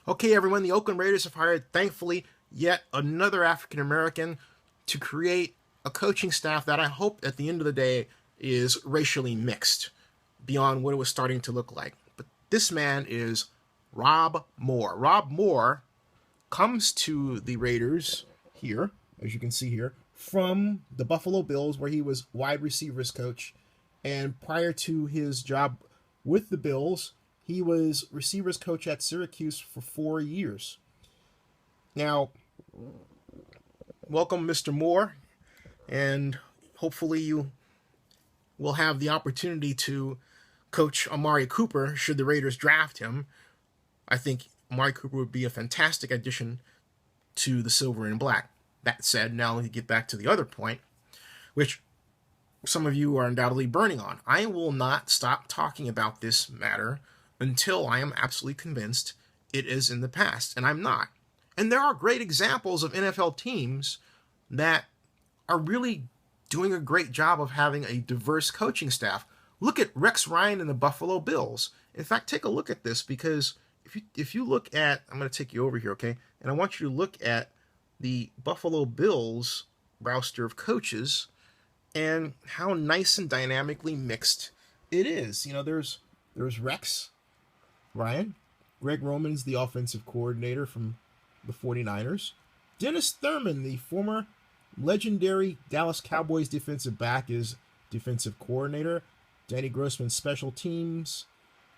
Okay, everyone, the Oakland Raiders have hired, thankfully, yet another African American to create a coaching staff that I hope at the end of the day is racially mixed beyond what it was starting to look like. But this man is Rob Moore. Rob Moore comes to the Raiders here, as you can see here, from the Buffalo Bills, where he was wide receivers coach. And prior to his job with the Bills, he was receivers coach at Syracuse for 4 years. Now, welcome, Mr. Moore, and hopefully you will have the opportunity to coach Amari Cooper should the Raiders draft him. I think Amari Cooper would be a fantastic addition to the Silver and Black. That said, now let me get back to the other point, which some of you are undoubtedly burning on. I will not stop talking about this matter until I am absolutely convinced it is in the past, and I'm not. And there are great examples of NFL teams that are really doing a great job of having a diverse coaching staff. Look at Rex Ryan and the Buffalo Bills. In fact, take a look at this, because if you look at, I'm going to take you over here, okay? And I want you to look at the Buffalo Bills roster of coaches and how nice and dynamically mixed it is. You know, there's Rex Ryan. Greg Roman's the offensive coordinator from the 49ers. Dennis Thurmond, the former legendary Dallas Cowboys defensive back, is defensive coordinator. Danny Grossman, special teams.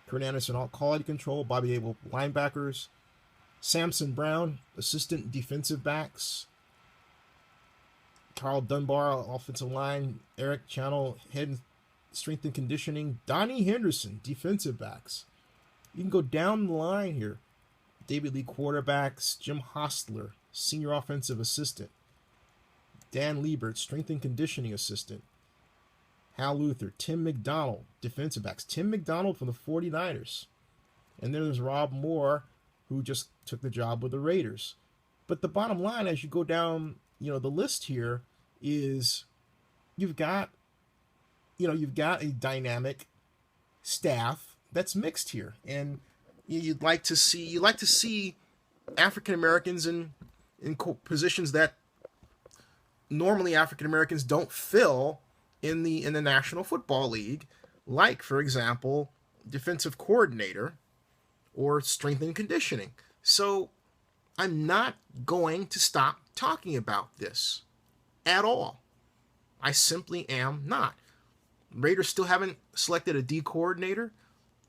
Kurt Anderson, all quality control. Bobby Abel, linebackers. Samson Brown, assistant defensive backs. Carl Dunbar, offensive line. Eric Channel, head strength and conditioning. Donnie Henderson, defensive backs. You can go down the line here. David Lee, quarterbacks. Jim Hostler, senior offensive assistant. Dan Liebert, strength and conditioning assistant. Hal Luther, Tim McDonald, defensive backs. Tim McDonald from the 49ers. And then there's Rob Moore, who just took the job with the Raiders. But the bottom line, as you go down, the list here, is you've got a dynamic staff that's mixed here, and you'd like to see African Americans in positions that normally African Americans don't fill in the National Football League, like, for example, defensive coordinator or strength and conditioning. So I'm not going to stop talking about this at all. I simply am not. Raiders still haven't selected a D coordinator.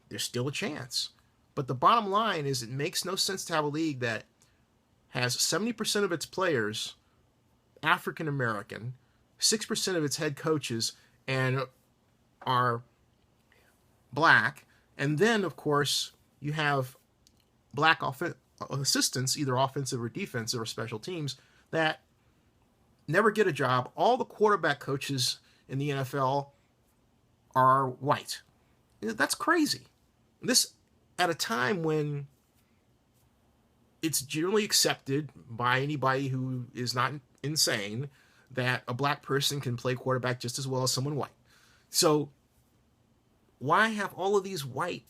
There's still a chance. But the bottom line is, it makes no sense to have a league that has 70% of its players African American, 6% of its head coaches and are black, and then, of course, you have black assistants, either offensive or defensive or special teams, that never get a job. All the quarterback coaches in the NFL are white. That's crazy. This at a time when it's generally accepted by anybody who is not insane that a black person can play quarterback just as well as someone white. So why have all of these white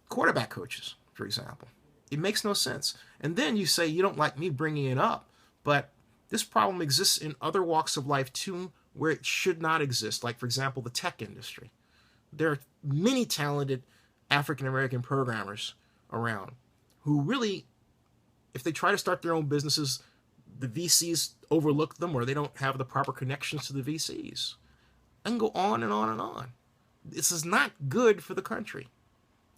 quarterback coaches, for example? It makes no sense. And then you say you don't like me bringing it up, but this problem exists in other walks of life too, where it should not exist. Like, for example, the tech industry. There are many talented African American programmers around who really, if they try to start their own businesses, the VCs overlook them, or they don't have the proper connections to the VCs. I can go on and on and on. This is not good for the country.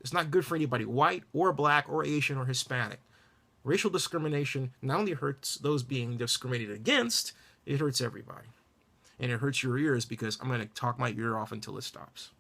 It's not good for anybody, white or black or Asian or Hispanic. Racial discrimination not only hurts those being discriminated against, it hurts everybody. And it hurts your ears, because I'm going to talk my ear off until it stops.